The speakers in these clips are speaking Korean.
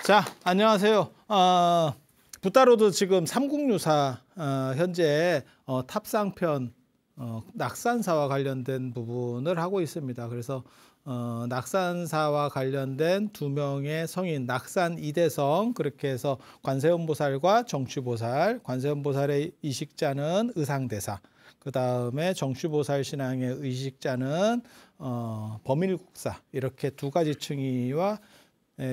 자, 안녕하세요. 부타로드 지금 삼국유사 현재 탑상편 낙산사와 관련된 부분을 하고 있습니다. 그래서 낙산사와 관련된 두 명의 성인, 낙산 이대성, 그렇게 해서 관세음보살과 정취보살, 관세음보살의 이식자는 의상대사, 그 다음에 정취보살 신앙의 의식자는 범일국사, 이렇게 두 가지 층위와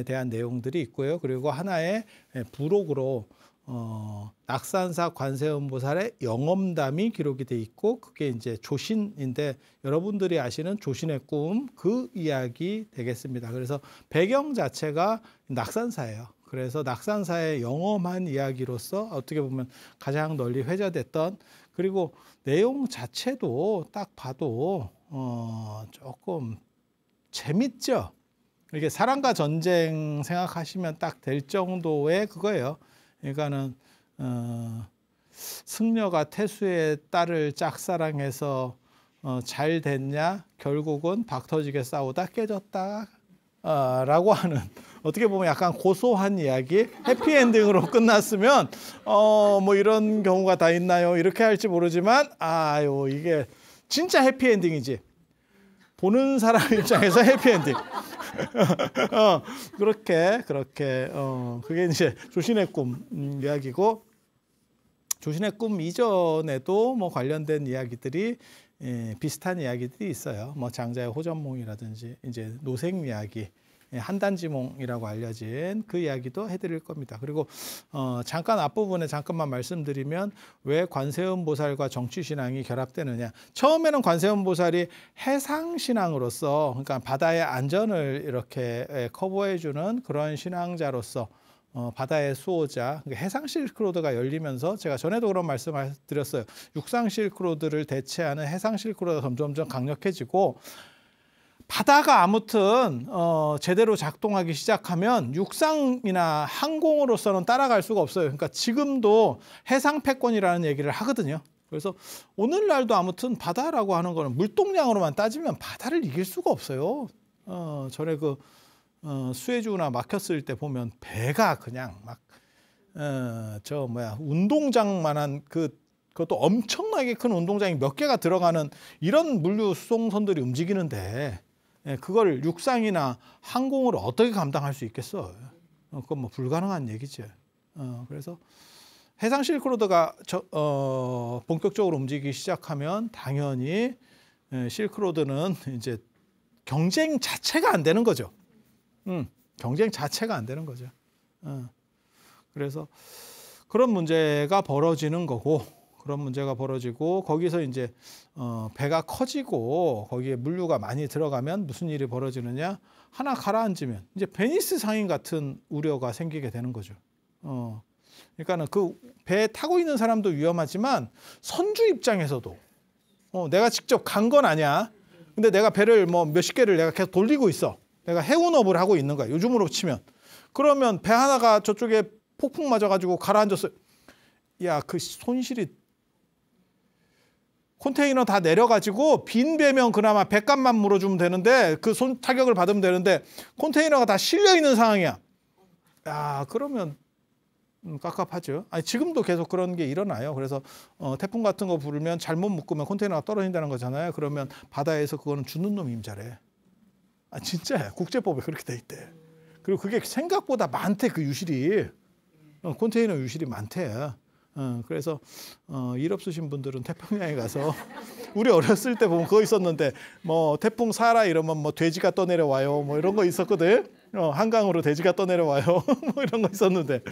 대한 내용들이 있고요. 그리고 하나의 부록으로 낙산사 관세음보살의 영엄담이 기록이 돼 있고, 그게 이제 조신인데 여러분들이 아시는 조신의 꿈 그 이야기 되겠습니다. 그래서 배경 자체가 낙산사예요. 그래서 낙산사의 영엄한 이야기로서 어떻게 보면 가장 널리 회자됐던, 그리고 내용 자체도 딱 봐도 조금 재밌죠. 이게 사랑과 전쟁 생각하시면 딱 될 정도의 그거예요. 그러니까는 승려가 태수의 딸을 짝사랑해서 잘 됐냐? 결국은 박터지게 싸우다 깨졌다. 라고 하는, 어떻게 보면 약간 고소한 이야기, 해피엔딩으로 끝났으면 뭐 이런 경우가 다 있나요? 이렇게 할지 모르지만 아유, 이게 진짜 해피엔딩이지. 보는 사람 입장에서 해피엔딩. 그렇게 그게 이제 조신의 꿈 이야기고, 조신의 꿈 이전에도 뭐 관련된 이야기들이 비슷한 이야기들이 있어요. 뭐 장자의 호전몽이라든지 이제 노생 이야기, 한단지몽이라고 알려진 그 이야기도 해드릴 겁니다. 그리고 잠깐 앞부분에 잠깐만 말씀드리면 왜 관세음보살과 정취신앙이 결합되느냐. 처음에는 관세음보살이 해상신앙으로서, 그러니까 바다의 안전을 이렇게 커버해주는 그런 신앙자로서 바다의 수호자, 해상 실크로드가 열리면서, 제가 전에도 그런 말씀을 드렸어요. 육상 실크로드를 대체하는 해상 실크로드가 점점 강력해지고, 바다가 아무튼 제대로 작동하기 시작하면 육상이나 항공으로서는 따라갈 수가 없어요. 그러니까 지금도 해상 패권이라는 얘기를 하거든요. 그래서 오늘날도 아무튼 바다라고 하는 거는 물동량으로만 따지면 바다를 이길 수가 없어요. 전에 그 수에즈운하 막혔을 때 보면 배가 그냥 막 운동장만한 그것도 엄청나게 큰 운동장이 몇 개가 들어가는 이런 물류 수송선들이 움직이는데, 그걸 육상이나 항공으로 어떻게 감당할 수 있겠어? 그건 뭐 불가능한 얘기죠. 그래서 해상 실크로드가 본격적으로 움직이기 시작하면 당연히 실크로드는 이제 경쟁 자체가 안 되는 거죠. 경쟁 자체가 안 되는 거죠. 그래서 그런 문제가 벌어지는 거고, 그런 문제가 벌어지고, 거기서 이제 배가 커지고 거기에 물류가 많이 들어가면 무슨 일이 벌어지느냐, 하나 가라앉으면 이제 베니스 상인 같은 우려가 생기게 되는 거죠. 그러니까는 그 배에 타고 있는 사람도 위험하지만 선주 입장에서도 내가 직접 간 건 아니야. 근데 내가 배를 뭐 몇십 개를 내가 계속 돌리고 있어. 내가 해운업을 하고 있는 거야, 요즘으로 치면. 그러면 배 하나가 저쪽에 폭풍 맞아가지고 가라앉았어요. 야, 그 손실이, 컨테이너 다 내려가지고 빈 배면 그나마 배값만 물어주면 되는데, 그 타격을 받으면 되는데 컨테이너가 다 실려 있는 상황이야. 야, 그러면 깝깝하죠. 아니, 지금도 계속 그런 게 일어나요. 그래서 태풍 같은 거 부르면 잘못 묶으면 컨테이너가 떨어진다는 거잖아요. 그러면 바다에서 그거는 죽는 놈이 임자래. 진짜야. 국제법에 그렇게 돼 있대. 그리고 그게 생각보다 많대, 그 유실이. 컨테이너 유실이 많대. 그래서 일 없으신 분들은 태평양에 가서 우리 어렸을 때 보면 그거 있었는데, 뭐 태풍 사라 이러면 뭐 돼지가 떠내려와요, 뭐 이런 거 있었거든. 한강으로 돼지가 떠내려와요. 뭐 이런 거 있었는데,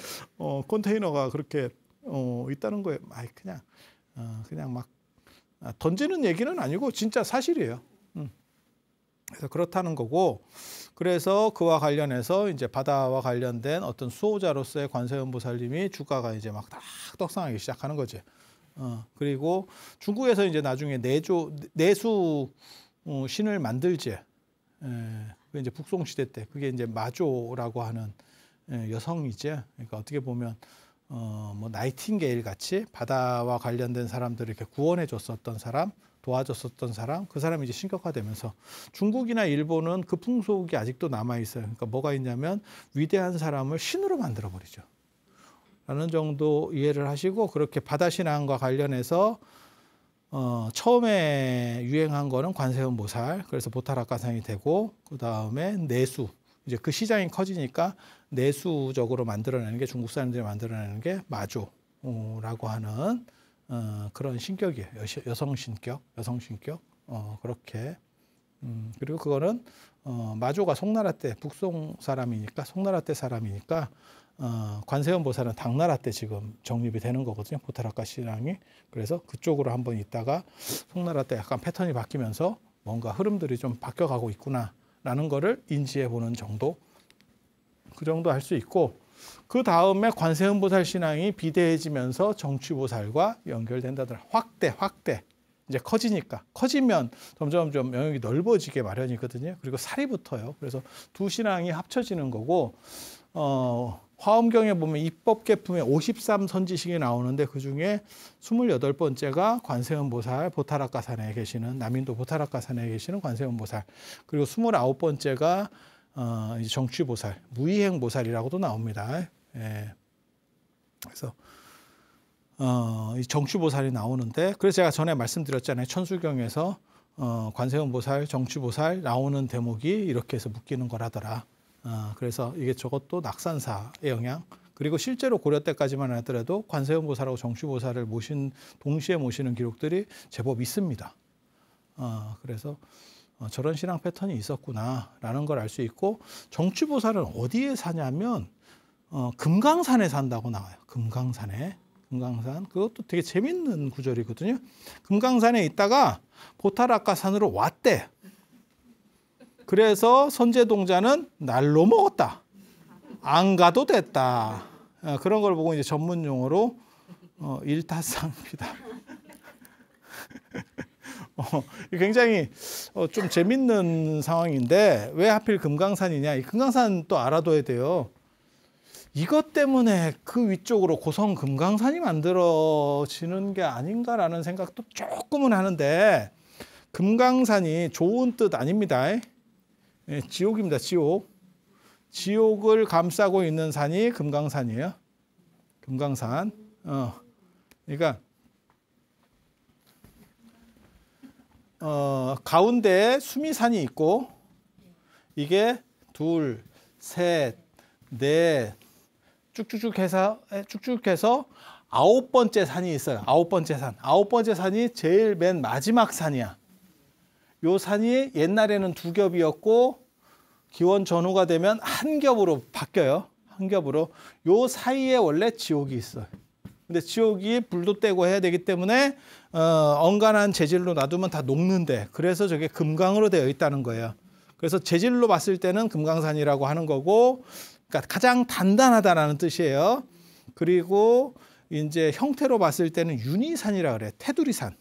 컨테이너가 그렇게 있다는 거에 그냥 막 던지는 얘기는 아니고 진짜 사실이에요. 그래서 그렇다는 거고, 그래서 그와 관련해서 이제 바다와 관련된 어떤 수호자로서의 관세음보살님이 주가가 이제 막 딱 떡상하기 시작하는 거지. 그리고 중국에서 이제 나중에 내수 신을 만들지. 그 이제 북송 시대 때 그게 이제 마조라고 하는 여성이죠. 그러니까 어떻게 보면 뭐 나이팅게일 같이 바다와 관련된 사람들을 이렇게 구원해 줬었던 사람, 도와줬었던 사람, 그 사람이 이제 신격화되면서 중국이나 일본은 그 풍속이 아직도 남아 있어요. 그러니까 뭐가 있냐면 위대한 사람을 신으로 만들어 버리죠. 라는 정도 이해를 하시고, 그렇게 바다 신앙과 관련해서 처음에 유행한 거는 관세음 보살, 그래서 보타라카산이 되고, 그 다음에 내수, 이제 그 시장이 커지니까 내수적으로 만들어내는 게, 중국 사람들이 만들어내는 게 마조라고 하는 그런 신격이에요. 여성 신격. 그렇게. 그리고 그거는 마조가 송나라 때 북송 사람이니까, 송나라 때 사람이니까 관세음 보살은 당나라 때 지금 정립이 되는 거거든요. 보타라카 신앙이. 그래서 그쪽으로 한번 있다가 송나라 때 약간 패턴이 바뀌면서 뭔가 흐름들이 좀 바뀌어가고 있구나라는 거를 인지해 보는 정도. 그 정도 할 수 있고, 그 다음에 관세음 보살 신앙이 비대해지면서 정취보살과 연결된다더라. 확대. 이제 커지니까. 커지면 점점 영역이 넓어지게 마련이거든요. 그리고 살이 붙어요. 그래서 두 신앙이 합쳐지는 거고, 화엄경에 보면 입법계품에 53선지식이 나오는데, 그중에 28번째가 관세음 보살, 보타라카산에 계시는, 남인도 보타라카산에 계시는 관세음 보살, 그리고 29번째가 정취보살, 무이행보살이라고도 나옵니다. 예. 그래서 이 정취보살이 나오는데, 그래서 제가 전에 말씀드렸잖아요. 천수경에서 관세음 보살, 정취보살 나오는 대목이 이렇게 해서 묶이는 거라더라. 그래서 이게 저것도 낙산사의 영향. 그리고 실제로 고려 때까지만 하더라도 관세음 보살하고 정취보살을 동시에 모시는 기록들이 제법 있습니다. 그래서 저런 신앙 패턴이 있었구나라는 걸 알 수 있고, 정취보살은 어디에 사냐면 금강산에 산다고 나와요. 금강산. 그것도 되게 재밌는 구절이거든요. 금강산에 있다가 보타라카산으로 왔대. 그래서 선제동자는 날로 먹었다. 안 가도 됐다. 그런 걸 보고 이제 전문 용어로 일타쌍피다. 굉장히 좀 재밌는 상황인데, 왜 하필 금강산이냐? 이 금강산 또 알아둬야 돼요. 이것 때문에 그 위쪽으로 고성 금강산이 만들어지는 게 아닌가라는 생각도 조금은 하는데, 금강산이 좋은 뜻 아닙니다. 예, 지옥입니다. 지옥을 감싸고 있는 산이 금강산이에요. 금강산. 그러니까 가운데에 수미산이 있고, 이게 둘, 셋, 넷, 쭉쭉쭉 해서 9번째 산이 있어요. 9번째 산이 제일 맨 마지막 산이야. 요 산이 옛날에는 두 겹이었고, 기원 전후가 되면 한 겹으로 바뀌어요. 한 겹으로. 요 사이에 원래 지옥이 있어요. 근데 지옥이 불도 떼고 해야 되기 때문에 언간한 재질로 놔두면 다 녹는데, 그래서 저게 금강으로 되어 있다는 거예요. 그래서 재질로 봤을 때는 금강산이라고 하는 거고, 그러니까 가장 단단하다라는 뜻이에요. 그리고 이제 형태로 봤을 때는 윤희산이라 그래요. 테두리산.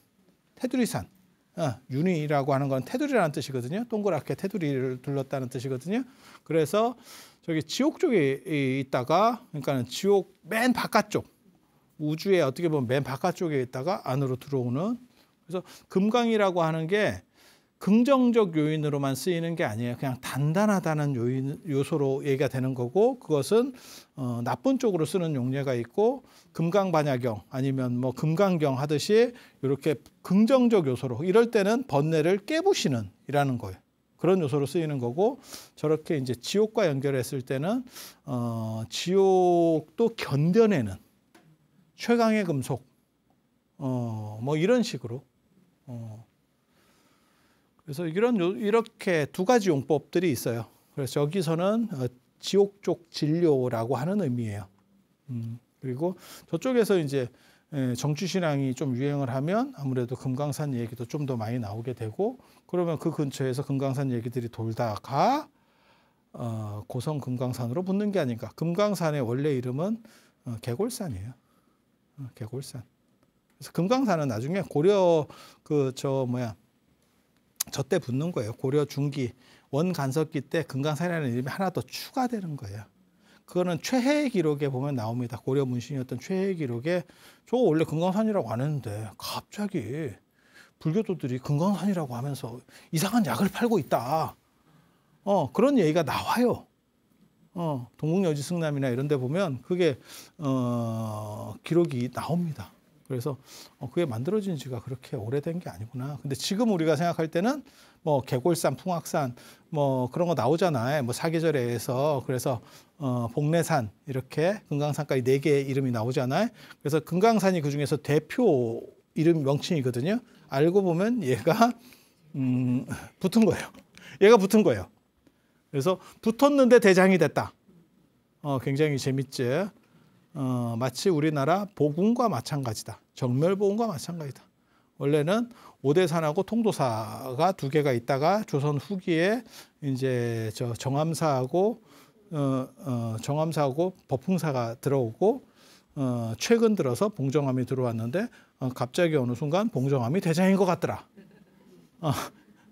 윤희라고 하는 건 테두리라는 뜻이거든요. 동그랗게 테두리를 둘렀다는 뜻이거든요. 그래서 저기 지옥 쪽에 있다가, 그러니까 지옥 맨 바깥쪽, 우주에 어떻게 보면 맨 바깥쪽에 있다가 안으로 들어오는. 그래서 금강이라고 하는 게 긍정적 요인으로만 쓰이는 게 아니에요. 그냥 단단하다는 요소로 얘기가 되는 거고, 그것은 나쁜 쪽으로 쓰는 용례가 있고, 금강반야경 아니면 뭐 금강경 하듯이 이렇게 긍정적 요소로, 이럴 때는 번뇌를 깨부시는 이라는 거예요. 그런 요소로 쓰이는 거고, 저렇게 이제 지옥과 연결했을 때는 지옥도 견뎌내는 최강의 금속, 뭐 이런 식으로. 그래서 이렇게 두 가지 용법들이 있어요. 그래서 여기서는 지옥 쪽 진료라고 하는 의미예요. 그리고 저쪽에서 이제 정취신앙이 좀 유행을 하면 아무래도 금강산 얘기도 좀 더 많이 나오게 되고, 그러면 그 근처에서 금강산 얘기들이 돌다가 고성 금강산으로 붙는 게 아닌가. 금강산의 원래 이름은 개골산이에요. 개골산. 그래서 금강산은 나중에 고려 저때 붙는 거예요. 고려 중기 원간섭기 때 금강산이라는 이름이 하나 더 추가되는 거예요. 그거는 최해 기록에 보면 나옵니다. 고려 문신이었던 최해 기록에 저거 원래 금강산이라고 안 했는데 갑자기 불교도들이 금강산이라고 하면서 이상한 약을 팔고 있다. 그런 얘기가 나와요. 동국여지승남이나 이런 데 보면 그게 기록이 나옵니다. 그래서 그게 만들어진 지가 그렇게 오래된 게 아니구나. 근데 지금 우리가 생각할 때는 뭐 개골산, 풍악산 뭐 그런 거 나오잖아요. 뭐 사계절에서. 그래서 복례산 이렇게 금강산까지 4개의 이름이 나오잖아요. 그래서 금강산이 그중에서 대표 이름 명칭이거든요. 알고 보면 얘가 붙은 거예요. 얘가 붙은 거예요. 그래서 붙었는데 대장이 됐다. 굉장히 재밌지. 마치 우리나라 보군과 마찬가지다. 정멸보군과 마찬가지다. 원래는 오대산하고 통도사가 2개가 있다가 조선 후기에 이제 정암사하고 법흥사가 들어오고 최근 들어서 봉정암이 들어왔는데 갑자기 어느 순간 봉정암이 대장인 것 같더라.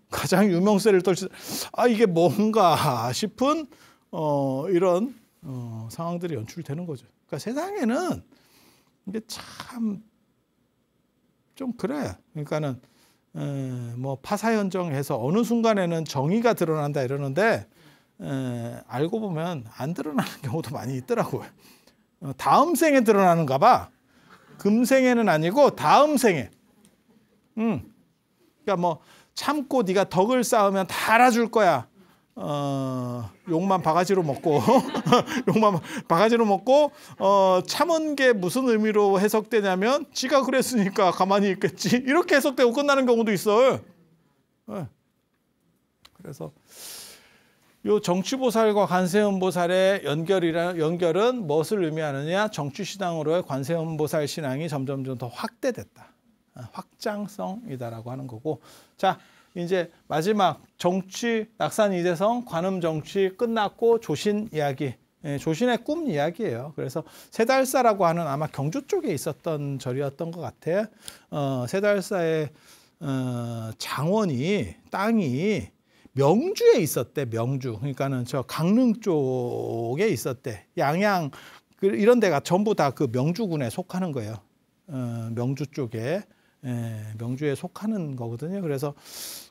가장 유명세를 떨치 이게 뭔가 싶은 이런 상황들이 연출되는 거죠. 그러니까 세상에는 이게 참 좀 그래. 그러니까는 뭐 파사현정해서 어느 순간에는 정의가 드러난다 이러는데 알고 보면 안 드러나는 경우도 많이 있더라고요. 다음 생에 드러나는가 봐. 금생에는 아니고 다음 생에. 그러니까 뭐 참고 네가 덕을 쌓으면 다 알아줄 거야. 욕만 바가지로 먹고 욕만 바가지로 먹고 참은 게 무슨 의미로 해석되냐면 지가 그랬으니까 가만히 있겠지 이렇게 해석되고 끝나는 경우도 있어요. 그래서 요 정취보살과 관세음보살의 연결은 무엇을 의미하느냐? 정취신앙으로의 관세음보살 신앙이 점점 더 확대됐다. 확장성이다라고 하는 거고. 자, 이제 마지막 정취, 낙산 이대성, 관음 정취 끝났고 조신 이야기. 조신의 꿈 이야기예요. 그래서 세달사라고 하는 아마 경주 쪽에 있었던 절이었던 것 같아요. 세달사의 장원이 땅이 명주에 있었대. 명주. 그러니까는 저 강릉 쪽에 있었대. 양양 이런 데가 전부 다 그 명주군에 속하는 거예요. 명주 쪽에. 명주에 속하는 거거든요. 그래서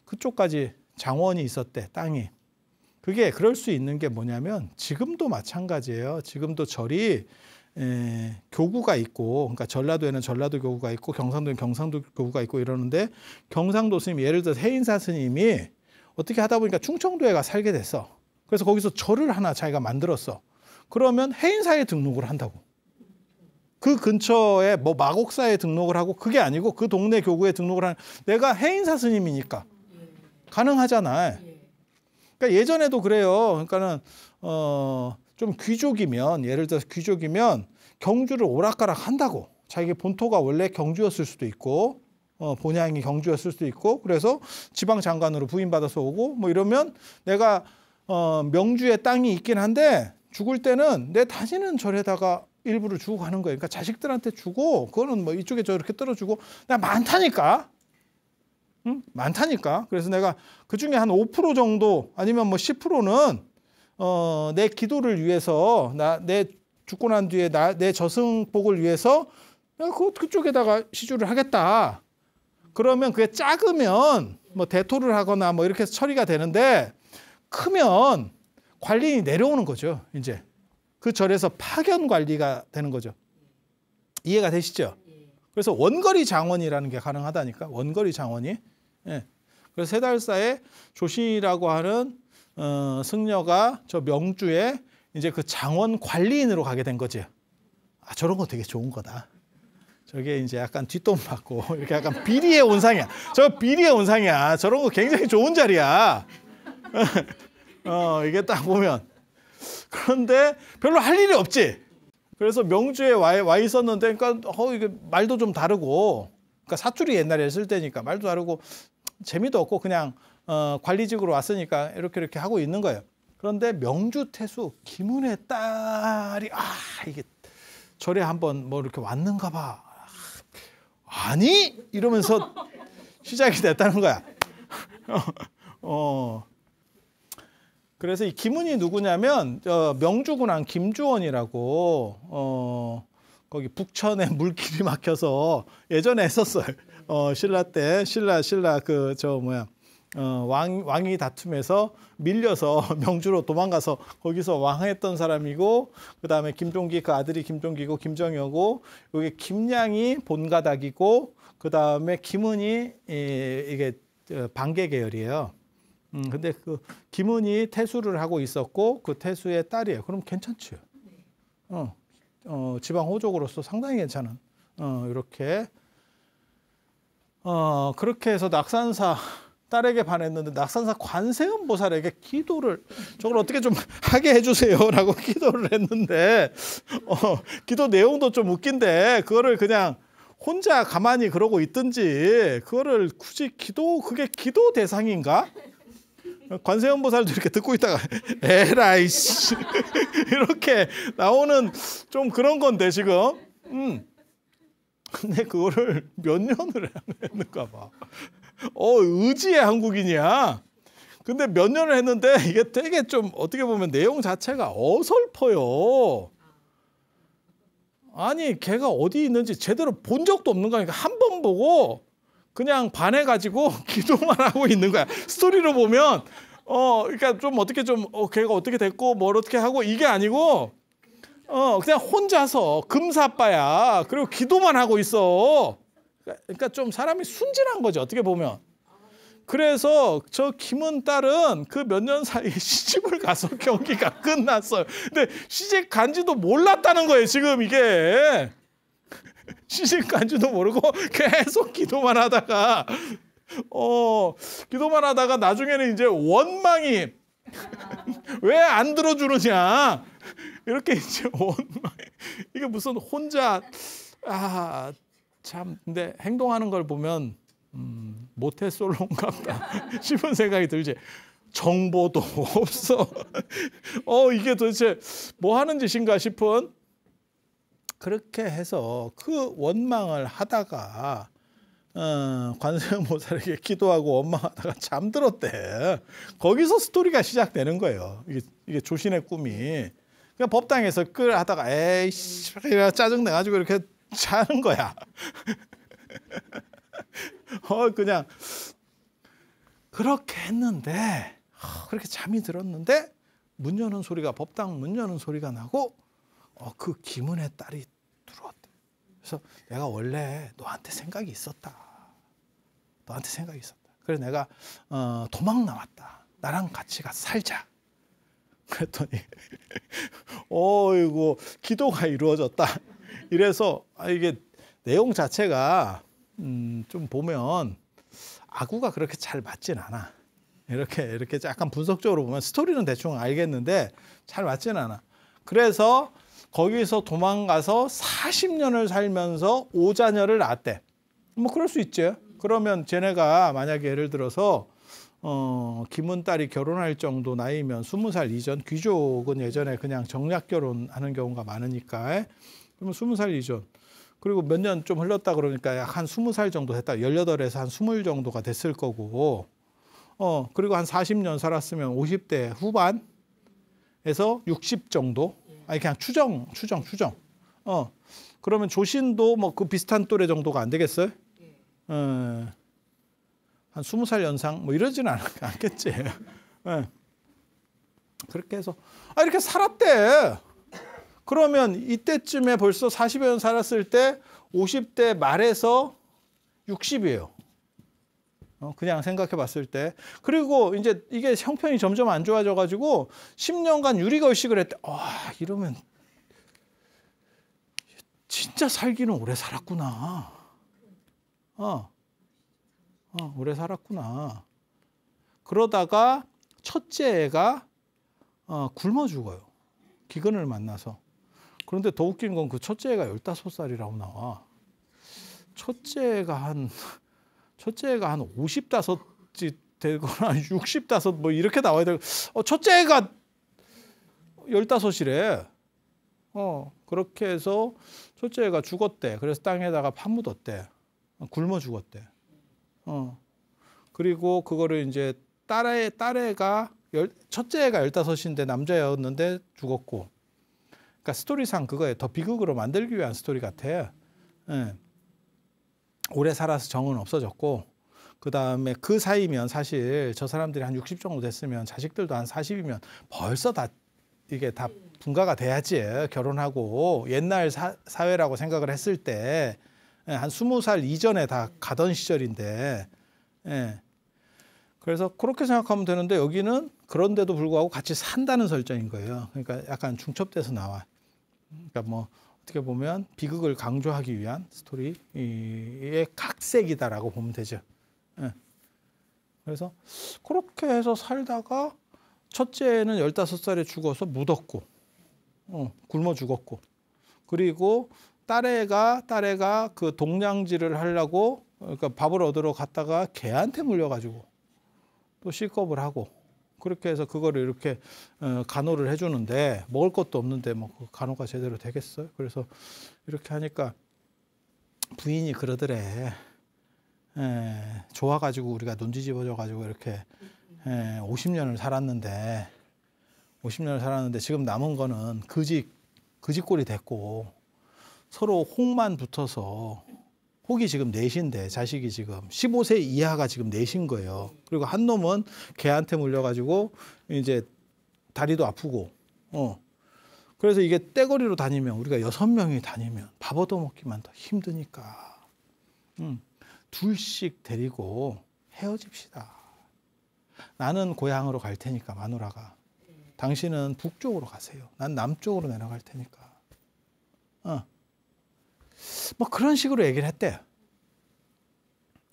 그쪽까지 장원이 있었대. 땅이. 그게 그럴 수 있는 게 뭐냐면 지금도 마찬가지예요. 지금도 절이 교구가 있고, 그러니까 전라도에는 전라도 교구가 있고 경상도에는 경상도 교구가 있고 이러는데, 경상도 스님 예를 들어 해인사 스님이 어떻게 하다 보니까 충청도에 가 살게 됐어. 그래서 거기서 절을 하나 자기가 만들었어. 그러면 해인사에 등록을 한다고. 그 근처에 뭐 마곡사에 등록을 하고, 그게 아니고 그 동네 교구에 등록을 하는, 내가 해인사 스님이니까 가능하잖아요. 그러니까 예전에도 그래요. 그러니까는 좀 귀족이면, 예를 들어서 귀족이면 경주를 오락가락 한다고. 자기 본토가 원래 경주였을 수도 있고 본향이 경주였을 수도 있고, 그래서 지방 장관으로 부임받아서 오고 뭐 이러면 내가 명주에 땅이 있긴 한데 죽을 때는 내 다니는 절에다가 일부를 주고 가는 거예요. 그러니까 자식들한테 주고, 그거는 뭐 이쪽에 저렇게 떨어주고, 내가 많다니까. 응? 많다니까. 그래서 내가 그 중에 한 5% 정도 아니면 뭐 10%는 내 기도를 위해서, 내 죽고 난 뒤에 내 저승복을 위해서 내가 그쪽에다가 시주를 하겠다. 그러면 그게 작으면 뭐 대토를 하거나 뭐 이렇게 해서 처리가 되는데, 크면 관리인이 내려오는 거죠. 이제 그 절에서 파견 관리가 되는 거죠. 이해가 되시죠? 그래서 원거리 장원이라는 게 가능하다니까. 원거리 장원이. 예. 그래서 세달사의 조신이라고 하는 승려가 저 명주에 이제 그 장원 관리인으로 가게 된 거지. 저런 거 되게 좋은 거다. 저게 이제 약간 뒷돈 받고 이렇게 약간 비리의 온상이야. 저 비리의 온상이야. 저런 거 굉장히 좋은 자리야. 이게 딱 보면. 그런데 별로 할 일이 없지. 그래서 명주에 와 있었는데, 그러니까 이게 말도 좀 다르고, 그러니까 사투리 옛날에 쓸 때니까 말도 다르고 재미도 없고 그냥 관리직으로 왔으니까 이렇게 하고 있는 거예요. 그런데 명주 태수 김운의 딸이 이게 절에 한번 뭐 이렇게 왔는가 봐. 아니? 이러면서 시작이 됐다는 거야. 그래서 이 김운이 누구냐면 명주군왕 김주원이라고 거기 북천에 물길이 막혀서 예전에 했었어요. 신라 때 신라 그 저 뭐야 왕이 다툼에서 밀려서 명주로 도망가서 거기서 왕했던 사람이고, 그 다음에 김종기 그 아들이 김종기고 김정여고, 여기 김량이 본가닥이고, 그 다음에 김은이 이게 반개 계열이에요. 근데 그 김은이 태수를 하고 있었고 그 태수의 딸이에요. 그럼 괜찮죠. 지방 호족으로서 상당히 괜찮은 이렇게 그렇게 해서 낙산사 딸에게 반했는데 낙산사 관세음 보살에게 기도를 저걸 어떻게 좀 하게 해주세요라고 기도를 했는데 기도 내용도 좀 웃긴데 그거를 그냥 혼자 가만히 그러고 있든지 그거를 굳이 그게 기도 대상인가? 관세음 보살도 이렇게 듣고 있다가 에라이 씨 이렇게 나오는 좀 그런 건데 지금 근데 그거를 몇 년을 했는가 봐. 의지의 한국인이야. 근데 몇 년을 했는데 이게 되게 좀 어떻게 보면 내용 자체가 어설퍼요. 아니 걔가 어디 있는지 제대로 본 적도 없는 거니까 한 번 보고 그냥 반해가지고 기도만 하고 있는 거야. 스토리로 보면 그러니까 좀 어떻게 좀 걔가 어떻게 됐고 뭘 어떻게 하고 이게 아니고 그냥 혼자서 금사빠야. 그리고 기도만 하고 있어. 그러니까 좀 사람이 순진한 거죠. 어떻게 보면. 그래서 저 김은 딸은 그 몇 년 사이에 시집을 가서 경기가 끝났어요. 근데 시집 간지도 몰랐다는 거예요. 지금 이게. 시집 간지도 모르고 계속 기도만 하다가 나중에는 이제 원망이 왜 안 들어주느냐 이렇게 이제 원망 이게 무슨 혼자 참 근데 행동하는 걸 보면 모태솔로인갑다 싶은 생각이 들지. 정보도 없어. 이게 도대체 뭐 하는 짓인가 싶은. 그렇게 해서 그 원망을 하다가 관세음 보살에게 기도하고 원망하다가 잠들었대. 거기서 스토리가 시작되는 거예요. 이게 조신의 꿈이. 그냥 법당에서 끌 하다가 에이씨 짜증 내가지고 이렇게 자는 거야. 그냥 그렇게 했는데 그렇게 잠이 들었는데 문 여는 소리가 법당 문 여는 소리가 나고 그 김은의 딸이 들어왔대. 그래서 내가 원래 너한테 생각이 있었다. 그래서 내가 도망 나왔다. 나랑 같이 가서 살자. 그랬더니 이거 기도가 이루어졌다. 이래서 이게 내용 자체가 좀 보면 아구가 그렇게 잘 맞진 않아. 이렇게 약간 분석적으로 보면 스토리는 대충 알겠는데 잘 맞진 않아. 그래서 거기서 도망가서 40년을 살면서 5자녀를 낳았대. 뭐 그럴 수 있죠. 그러면 쟤네가 만약에 예를 들어서 김은 딸이 결혼할 정도 나이면 20살 이전, 귀족은 예전에 그냥 정략 결혼하는 경우가 많으니까 그러면 20살 이전. 그리고 몇 년 좀 흘렀다 그러니까 약 한 20살 정도 됐다. 18에서 한 20 정도가 됐을 거고. 그리고 한 40년 살았으면 50대 후반에서 60 정도. 아니 그냥 추정. 그러면 조신도 뭐 그 비슷한 또래 정도가 안 되겠어요? 한 20살 연상 뭐 이러지는 않겠지. 그렇게 해서 이렇게 살았대. 그러면 이때쯤에 벌써 40여 년 살았을 때 50대 말에서 60이에요. 그냥 생각해 봤을 때. 그리고 이제 이게 형편이 점점 안 좋아져 가지고 10년간 유리걸식을 했대. 이러면 진짜 살기는 오래 살았구나. 오래 살았구나. 그러다가 첫째 애가 굶어 죽어요. 기근을 만나서. 그런데 더 웃긴 건 그 첫째 애가 15살이라고 나와. 첫째가 한 55이 되거나 65 뭐 이렇게 나와야 되고 첫째 애가 15이래. 그렇게 해서 첫째 애가 죽었대. 그래서 땅에다가 파묻었대. 굶어 죽었대. 그리고 그거를 이제 딸애가 첫째 애가 15인데 남자였는데 죽었고. 그러니까 스토리상 그거에 더 비극으로 만들기 위한 스토리 같아. 오래 살아서 정은 없어졌고, 그 다음에 그 사이면 사실 저 사람들이 한 60 정도 됐으면 자식들도 한 40이면 벌써 다 이게 다 분가가 돼야지 결혼하고 옛날 사회라고 생각을 했을 때 한 20살 이전에 다 가던 시절인데, 예. 그래서 그렇게 생각하면 되는데 여기는 그런데도 불구하고 같이 산다는 설정인 거예요. 그러니까 약간 중첩돼서 나와. 그러니까 뭐 어떻게 보면 비극을 강조하기 위한 스토리의 각색이다라고 보면 되죠. 예. 그래서 그렇게 해서 살다가 첫째는 15살에 죽어서 묻었고, 굶어 죽었고, 그리고 딸애가 그 동냥지를 하려고, 그러니까 밥을 얻으러 갔다가 개한테 물려가지고 또 실겁을 하고, 그렇게 해서 그거를 이렇게 간호를 해주는데 먹을 것도 없는데 뭐 그 간호가 제대로 되겠어요? 그래서 이렇게 하니까 부인이 그러더래. 좋아가지고 우리가 눈 뒤집어져가지고 이렇게 50년을 살았는데 지금 남은 거는 거지꼴이 됐고 서로 혹만 붙어서, 혹이 지금 넷인데 자식이 지금 15세 이하가 지금 넷인 거예요. 그리고 한 놈은 개한테 물려가지고 이제 다리도 아프고, 그래서 이게 떼거리로 다니면 우리가 6명이 다니면 밥 얻어먹기만 더 힘드니까, 둘씩 데리고 헤어집시다. 나는 고향으로 갈 테니까 마누라가, 당신은 북쪽으로 가세요. 난 남쪽으로 내려갈 테니까. 뭐 그런 식으로 얘기를 했대요.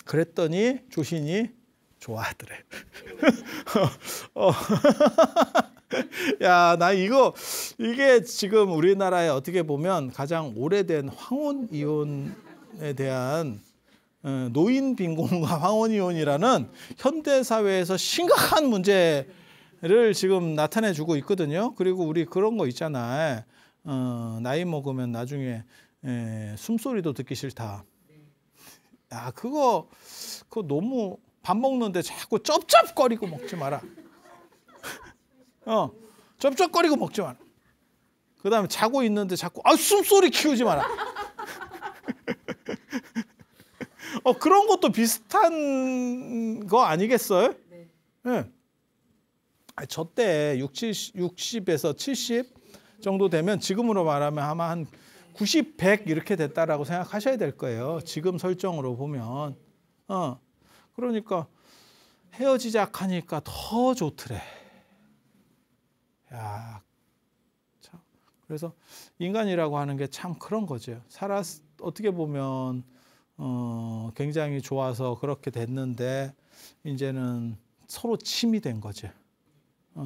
그랬더니 조신이 좋아하더래. 야, 나 이게 지금 우리나라에 어떻게 보면 가장 오래된 황혼 이혼에 대한 노인 빈곤과 황혼 이혼이라는 현대 사회에서 심각한 문제를 지금 나타내 주고 있거든요. 그리고 우리 그런 거 있잖아. 나이 먹으면 나중에 숨소리도 듣기 싫다. 야, 그거 너무 밥 먹는데 자꾸 쩝쩝거리고 먹지 마라. 쩝쩝거리고 먹지 마라. 그 다음에 자고 있는데 자꾸 숨소리 키우지 마라. 그런 것도 비슷한 거 아니겠어요? 네. 네. 저 때 60에서 70 정도 되면 지금으로 말하면 아마 한 90, 100 이렇게 됐다라고 생각하셔야 될 거예요. 지금 설정으로 보면. 그러니까 헤어지자 하니까 더 좋더래. 야, 참. 그래서 인간이라고 하는 게 참 그런 거죠. 어떻게 보면 굉장히 좋아서 그렇게 됐는데 이제는 서로 침이 된 거죠.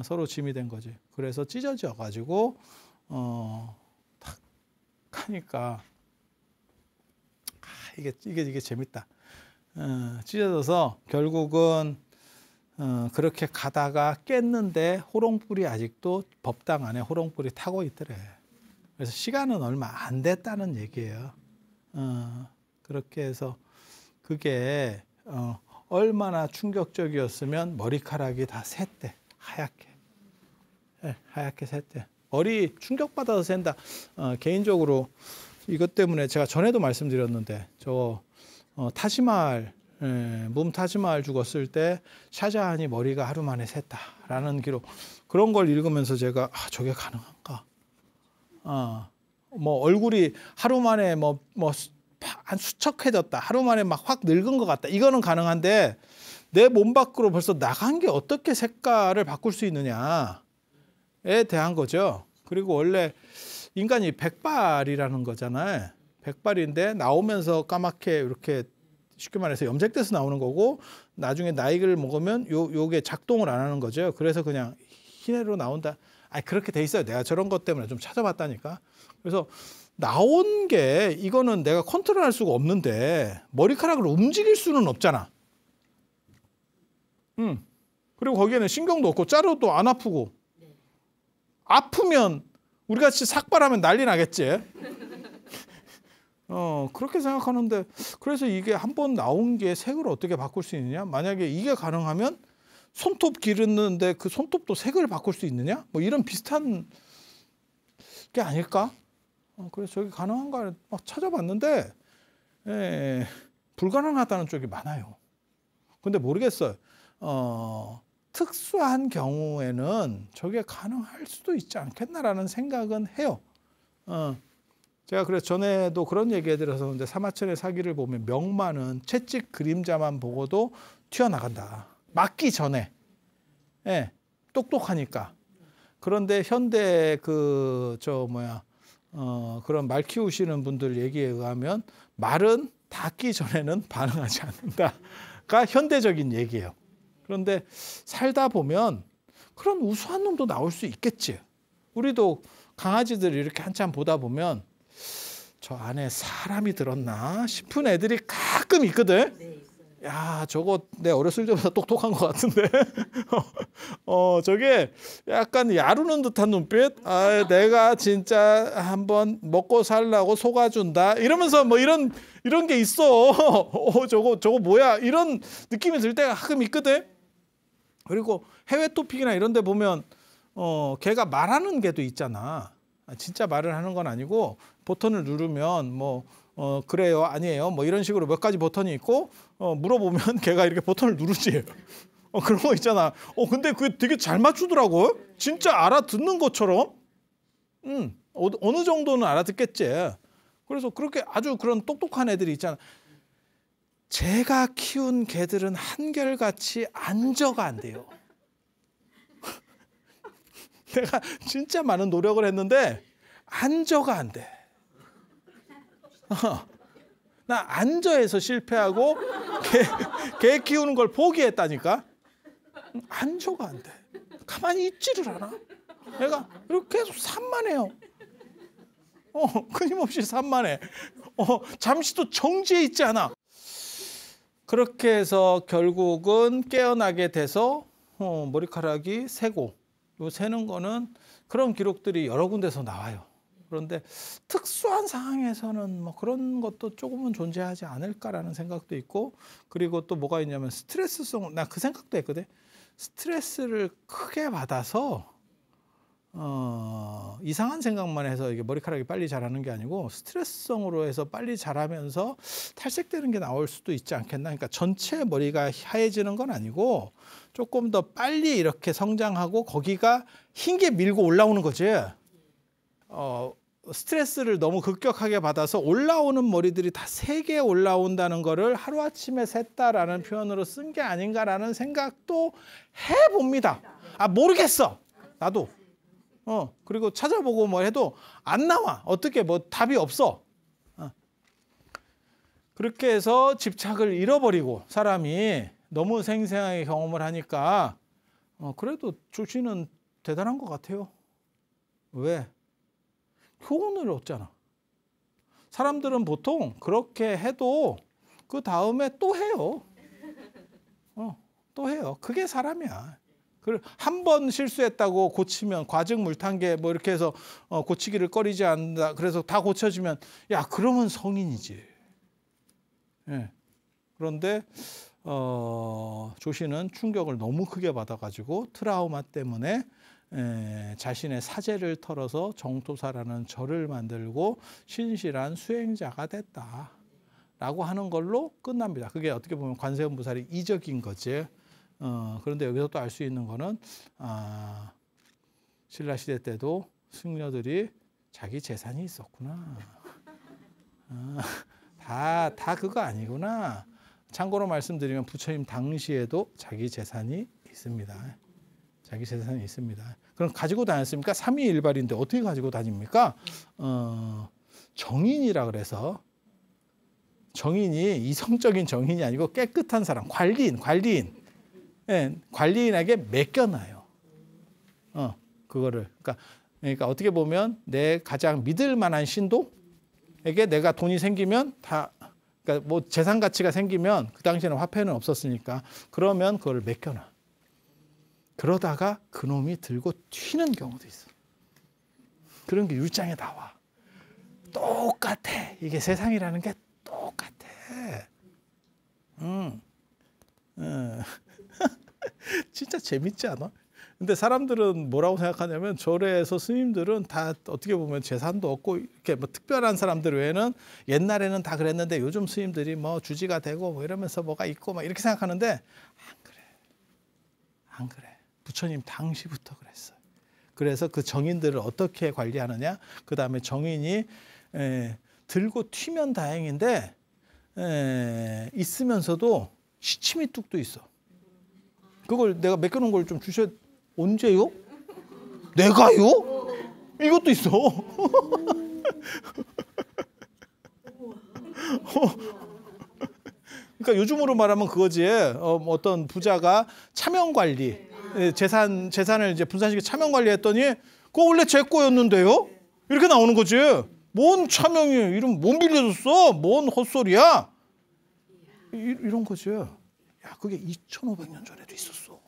서로 짐이 된 거지. 그래서 찢어져 가지고 탁 하니까 이게 재밌다. 찢어져서 결국은 그렇게 가다가 깼는데 호롱불이 아직도 법당 안에 호롱불이 타고 있더래. 그래서 시간은 얼마 안 됐다는 얘기예요. 그렇게 해서 그게 얼마나 충격적이었으면 머리카락이 다 샜대. 하얗게. 네, 하얗게 샜대. 머리 충격받아서 샌다. 개인적으로 이것 때문에 제가 전에도 말씀드렸는데 타지말, 뭄타지말 죽었을 때 샤자한이 머리가 하루 만에 샜다라는 기록, 그런 걸 읽으면서 제가 저게 가능한가? 뭐 얼굴이 하루 만에 한 수척해졌다, 하루 만에 막 확 늙은 것 같다, 이거는 가능한데 내 몸 밖으로 벌써 나간 게 어떻게 색깔을 바꿀 수 있느냐에 대한 거죠. 그리고 원래 인간이 백발이라는 거잖아요. 백발인데 나오면서 까맣게 이렇게 쉽게 말해서 염색돼서 나오는 거고, 나중에 나이를 먹으면 요게 작동을 안 하는 거죠. 그래서 그냥 흰애로 나온다. 그렇게 돼 있어요. 내가 저런 것 때문에 좀 찾아봤다니까. 그래서 나온 게 이거는 내가 컨트롤할 수가 없는데 머리카락을 움직일 수는 없잖아. 그리고 거기에는 신경도 없고 자르도 안 아프고. 아프면 우리같이 삭발하면 난리 나겠지. 그렇게 생각하는데, 그래서 이게 한번 나온 게 색을 어떻게 바꿀 수 있느냐? 만약에 이게 가능하면 손톱 기르는데 그 손톱도 색을 바꿀 수 있느냐? 뭐 이런 비슷한 게 아닐까? 그래서 저기 가능한가 막 찾아봤는데, 불가능하다는 쪽이 많아요. 근데 모르겠어요. 특수한 경우에는 저게 가능할 수도 있지 않겠나라는 생각은 해요. 제가 그래서 전에도 그런 얘기 해드렸었는데 사마천의 사기를 보면 명마는 채찍 그림자만 보고도 튀어나간다. 맞기 전에. 예, 똑똑하니까. 그런데 현대 그런 말 키우시는 분들 얘기에 의하면 말은 닿기 전에는 반응하지 않는다가 현대적인 얘기예요. 그런데 살다 보면 그런 우수한 놈도 나올 수 있겠지. 우리도 강아지들 이렇게 한참 보다 보면 저 안에 사람이 들었나 싶은 애들이 가끔 있거든. 야, 저거 내 어렸을 때보다 똑똑한 것 같은데. 저게 약간 야루는 듯한 눈빛. 아, 내가 진짜 한번 먹고 살라고 속아준다. 이러면서 뭐 이런 게 있어. 저거 뭐야? 이런 느낌이 들 때가 가끔 있거든. 그리고 해외 토픽이나 이런 데 보면 걔가 말하는 개도 있잖아. 진짜 말을 하는 건 아니고 버튼을 누르면 뭐 그래요, 아니에요, 뭐 이런 식으로 몇 가지 버튼이 있고 물어보면 걔가 이렇게 버튼을 누르지. 그런 거 있잖아. 근데 그게 되게 잘 맞추더라고. 진짜 알아듣는 것처럼. 어느 정도는 알아듣겠지. 그래서 그렇게 아주 그런 똑똑한 애들이 있잖아. 제가 키운 개들은 한결같이 안저가 안 돼요. 내가 진짜 많은 노력을 했는데 안저가 안 돼. 나 안저에서 실패하고 개 키우는 걸 포기했다니까. 안저가 안 돼. 가만히 있지를 않아. 내가 이렇게 계속 산만해요. 끊임없이 산만해. 잠시도 정지해 있지 않아. 그렇게 해서 결국은 깨어나게 돼서 머리카락이 새고, 요 새는 거는 그런 기록들이 여러 군데서 나와요. 그런데 특수한 상황에서는 뭐 그런 것도 조금은 존재하지 않을까라는 생각도 있고, 그리고 또 뭐가 있냐면 스트레스성, 나 그 생각도 했거든. 스트레스를 크게 받아서 이상한 생각만 해서 이게 머리카락이 빨리 자라는 게 아니고 스트레스성으로 해서 빨리 자라면서 탈색되는 게 나올 수도 있지 않겠나. 그러니까 전체 머리가 하얘지는 건 아니고 조금 더 빨리 이렇게 성장하고 거기가 흰 게 밀고 올라오는 거지. 스트레스를 너무 급격하게 받아서 올라오는 머리들이 다 세게 올라온다는 거를 하루아침에 샜다라는 표현으로 쓴 게 아닌가라는 생각도 해봅니다. 모르겠어. 나도. 그리고 찾아보고 뭐 해도 안 나와. 어떻게 뭐 답이 없어. 그렇게 해서 집착을 잃어버리고 사람이 너무 생생하게 경험을 하니까 그래도 조씨는 대단한 것 같아요. 왜? 교훈을 얻잖아. 사람들은 보통 그렇게 해도 그 다음에 또 해요. 또 해요. 그게 사람이야. 한 번 실수했다고 고치면 과증물탄계 뭐 이렇게 해서 고치기를 꺼리지 않는다. 그래서 다 고쳐지면 야, 그러면 성인이지. 예. 그런데 조씨는 충격을 너무 크게 받아가지고 트라우마 때문에 자신의 사제를 털어서 정토사라는 절을 만들고 신실한 수행자가 됐다라고 하는 걸로 끝납니다. 그게 어떻게 보면 관세음보살이 이적인 거지. 그런데 여기서 또 알 수 있는 거는 신라시대 때도 승려들이 자기 재산이 있었구나. 다 그거 아니구나. 참고로 말씀드리면 부처님 당시에도 자기 재산이 있습니다. 자기 재산이 있습니다. 그럼 가지고 다녔습니까? 삼위일발인데 어떻게 가지고 다닙니까? 정인이라 그래서, 정인이 이성적인 정인이 아니고 깨끗한 사람, 관리인. 예, 관리인에게 맡겨놔요. 그거를. 그러니까 어떻게 보면 내 가장 믿을 만한 신도에게 내가 돈이 생기면 그러니까 뭐 재산 가치가 생기면 그 당시에는 화폐는 없었으니까 그러면 그걸 맡겨놔. 그러다가 그놈이 들고 튀는 경우도 있어. 그런 게 율장에 나와. 똑같아. 이게 세상이라는 게 똑같아. 진짜 재밌지 않아? 근데 사람들은 뭐라고 생각하냐면 절에서 스님들은 다 어떻게 보면 재산도 없고 이렇게 뭐 특별한 사람들 외에는 옛날에는 다 그랬는데 요즘 스님들이 뭐 주지가 되고 뭐 이러면서 뭐가 있고 막 이렇게 생각하는데 안 그래. 안 그래. 부처님 당시부터 그랬어요. 그래서 그 정인들을 어떻게 관리하느냐. 그다음에 정인이 들고 튀면 다행인데 있으면서도 시치미 뚝도 있어. 그걸 내가 맡겨놓은 걸 좀 주셔. 언제요? 내가요? 이것도 있어. 그러니까 요즘으로 말하면 그거지. 어떤 부자가 차명 관리, 재산을 이제 분산시켜 차명 관리했더니 그거 원래 제 거였는데요? 이렇게 나오는 거지. 뭔 차명이 이름 못 빌려줬어? 뭔 헛소리야? 이런 거지. 야, 그게 2,500년 전에도 있었어.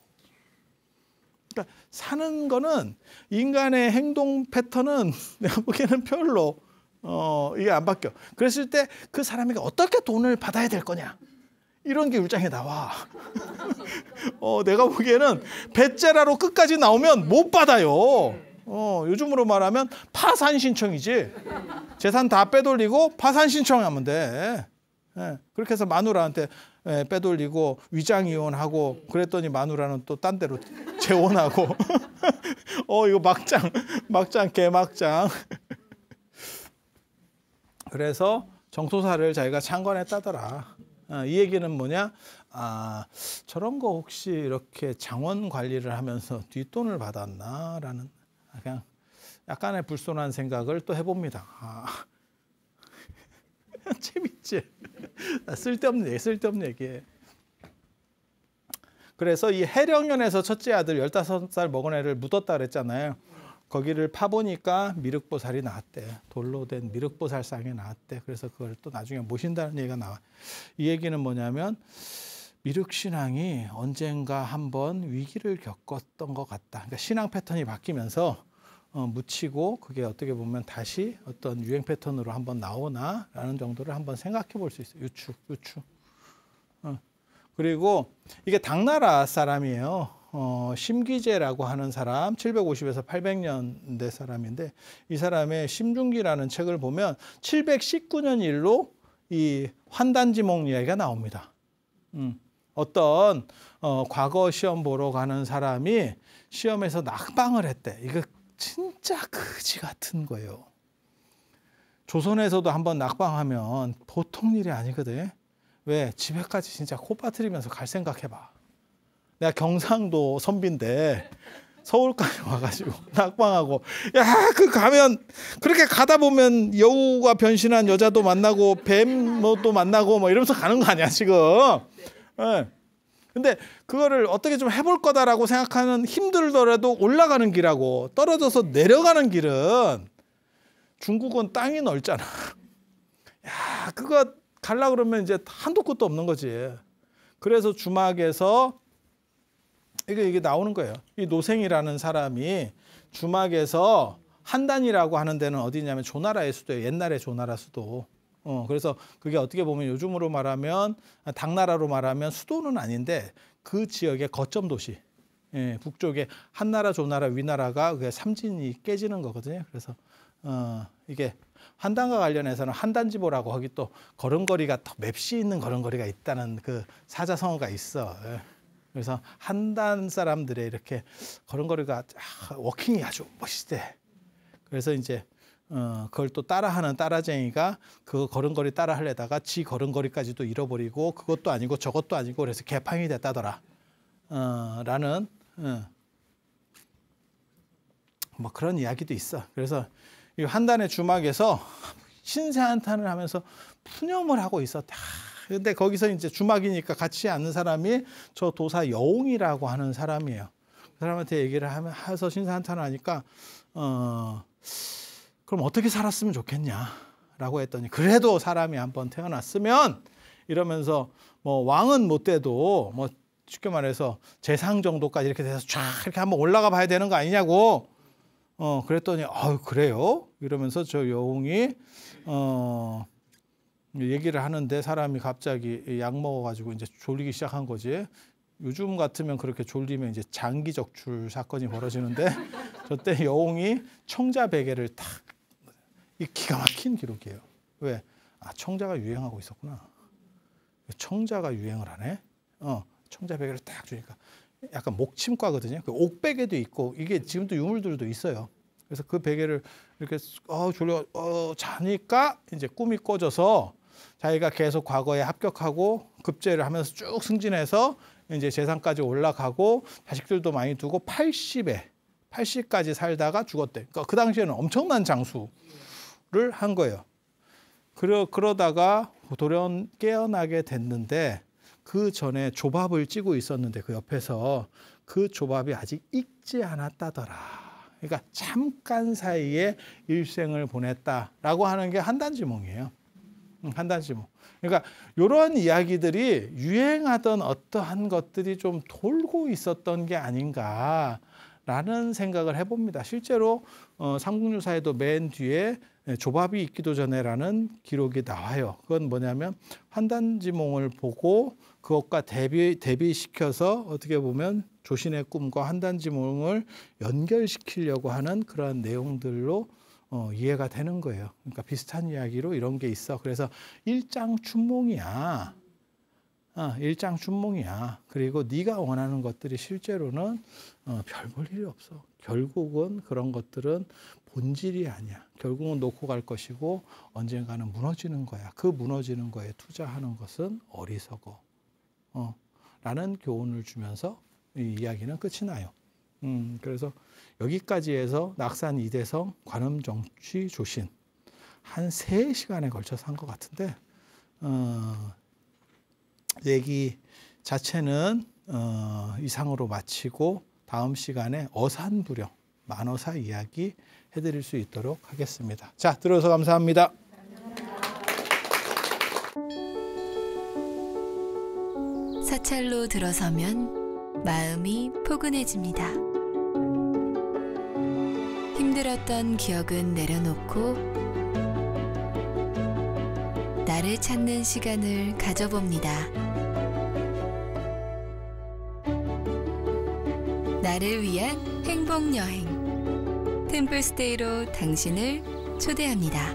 그러니까 사는 거는 인간의 행동 패턴은 내가 보기에는 별로 이게 안 바뀌어. 그랬을 때 그 사람에게 어떻게 돈을 받아야 될 거냐 이런 게 율장에 나와. 내가 보기에는 배째라로 끝까지 나오면 못 받아요. 요즘으로 말하면 파산 신청이지. 재산 다 빼돌리고 파산 신청하면 돼. 그렇게 해서 마누라한테 빼돌리고 위장 이혼하고 그랬더니 마누라는 또 딴 데로 재혼하고. 이거 막장 개막장. 그래서 정토사를 자기가 창건했다더라. 이 얘기는 뭐냐? 저런 거 혹시 이렇게 장원 관리를 하면서 뒷돈을 받았나라는 그냥 약간의 불손한 생각을 또 해봅니다. 재밌지? 쓸데없는 얘기. 그래서 이 해령연에서 첫째 아들 15살 먹은 애를 묻었다 그랬잖아요. 거기를 파보니까 미륵보살이 나왔대. 돌로 된 미륵보살상이 나왔대. 그래서 그걸 또 나중에 모신다는 얘기가 나와. 이 얘기는 뭐냐면 미륵신앙이 언젠가 한번 위기를 겪었던 것 같다. 그러니까 신앙 패턴이 바뀌면서 묻히고 그게 어떻게 보면 다시 어떤 유행 패턴으로 한번 나오나라는 정도를 한번 생각해 볼 수 있어요. 유추. 그리고 이게 당나라 사람이에요. 심기제라고 하는 사람, 750에서 800년대 사람인데 이 사람의 심중기라는 책을 보면 719년 일로 이 환단지몽 이야기가 나옵니다. 어떤 과거 시험 보러 가는 사람이 시험에서 낙방을 했대. 이거 진짜 그지 같은 거예요. 조선에서도 한번 낙방하면 보통 일이 아니거든. 왜? 집에까지 진짜 코 빠뜨리면서 갈 생각해봐. 내가 경상도 선비인데 서울까지 와가지고 낙방하고 그 가면 그렇게 가다 보면 여우가 변신한 여자도 만나고 뱀도 만나고 뭐 이러면서 가는 거 아니야 지금. 네. 근데 그거를 어떻게 좀 해볼 거다라고 생각하는 힘들더라도 올라가는 길하고 떨어져서 내려가는 길은 중국은 땅이 넓잖아. 그거 갈라 그러면 이제 한도 끝도 없는 거지. 그래서 주막에서 이게 나오는 거예요. 이 노생이라는 사람이 주막에서 한단이라고 하는 데는 어디냐면 조나라의 수도예요. 옛날의 조나라 수도. 그래서 그게 어떻게 보면 요즘으로 말하면 당나라로 말하면 수도는 아닌데 그 지역의 거점 도시. 북쪽에 한나라, 조나라, 위나라가 그 삼진이 깨지는 거거든요. 그래서 이게 한단과 관련해서는 한단지보라고 거기 또 걸음걸이가 더 맵시 있는 걸음걸이가 있다는 그 사자성어가 있어. 그래서 한단 사람들의 이렇게 걸음걸이가 워킹이 아주 멋있대. 그래서 이제 그걸 또 따라하는 따라쟁이가 그 걸음걸이 따라하려다가 지 걸음걸이까지도 잃어버리고 그것도 아니고 저것도 아니고 그래서 개판이 됐다더라. 라는 뭐 그런 이야기도 있어. 그래서 이 한단의 주막에서 신세한탄을 하면서 푸념을 하고 있었다. 근데 거기서 이제 주막이니까 같이 앉는 사람이 저 도사 여웅이라고 하는 사람이에요. 그 사람한테 얘기를 해서 신세한탄을 하니까 그럼 어떻게 살았으면 좋겠냐라고 했더니 그래도 사람이 한번 태어났으면 이러면서 뭐 왕은 못 돼도 뭐 쉽게 말해서 재상 정도까지 이렇게 돼서 쫙 이렇게 한번 올라가 봐야 되는 거 아니냐고. 그랬더니 그래요? 이러면서 저 여웅이 얘기를 하는데 사람이 갑자기 약 먹어가지고 이제 졸리기 시작한 거지. 요즘 같으면 그렇게 졸리면 이제 장기 적출 사건이 벌어지는데 저때 여홍이 청자 베개를 탁, 이 기가 막힌 기록이에요. 왜? 아, 청자가 유행하고 있었구나. 청자가 유행을 하네. 청자 베개를 딱 주니까 약간 목침과거든요. 그 옥베개도 있고 이게 지금도 유물들도 있어요. 그래서 그 베개를 이렇게 졸려 자니까 이제 꿈이 꿔져서 자기가 계속 과거에 합격하고 급제를 하면서 쭉 승진해서 이제 재산까지 올라가고 자식들도 많이 두고 80까지 살다가 죽었대. 그러니까 그 당시에는 엄청난 장수를 한 거예요. 그러다가 돌연 깨어나게 됐는데 그 전에 조밥을 찌고 있었는데 그 옆에서 그 조밥이 아직 익지 않았다더라. 그러니까 잠깐 사이에 일생을 보냈다라고 하는 게 한단지몽이에요. 한단지몽. 그러니까 이런 이야기들이 유행하던 어떠한 것들이 좀 돌고 있었던 게 아닌가라는 생각을 해봅니다. 실제로 삼국유사에도 맨 뒤에 조밥이 있기도 전에라는 기록이 나와요. 그건 뭐냐면 한단지몽을 보고 그것과 대비시켜서 어떻게 보면 조신의 꿈과 한단지몽을 연결시키려고 하는 그런 내용들로 이해가 되는 거예요. 그러니까 비슷한 이야기로 이런 게 있어. 그래서 일장춘몽이야. 일장춘몽이야. 그리고 네가 원하는 것들이 실제로는 별 볼 일이 없어. 결국은 그런 것들은 본질이 아니야. 결국은 놓고 갈 것이고 언젠가는 무너지는 거야. 그 무너지는 거에 투자하는 것은 어리석어. 라는 교훈을 주면서 이 이야기는 끝이 나요. 그래서 여기까지 해서 낙산 이대성, 관음정취, 조신 한 3시간에 걸쳐서 한 것 같은데 얘기 자체는 이상으로 마치고 다음 시간에 어산부령, 만어사 이야기 해드릴 수 있도록 하겠습니다. 자, 들어서 감사합니다. 사찰로 들어서면 마음이 포근해집니다. 힘들었던 기억은 내려놓고 나를 찾는 시간을 가져봅니다. 나를 위한 행복여행 템플스테이로 당신을 초대합니다.